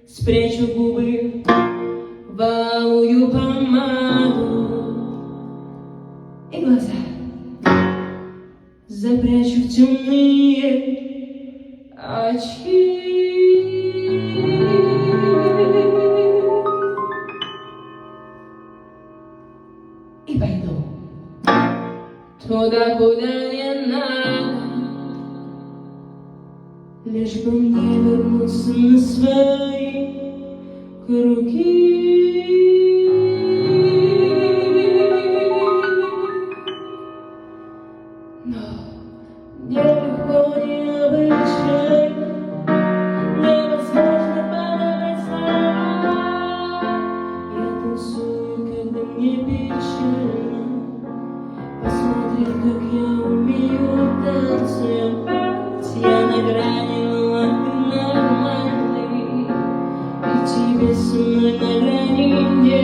Спрячу губы в алую помаду и глаза запрячу в темные очки. И пойду туда, куда не надо, лишь бы мне вернуться на свои круги. Но мне легко, необычайно, невозможно подобрать слова. Я танцую, когда мне печально. Посмотри, как я умею танцевать. Я на грани, но ты нормальный, и тебе со мной на грани нет.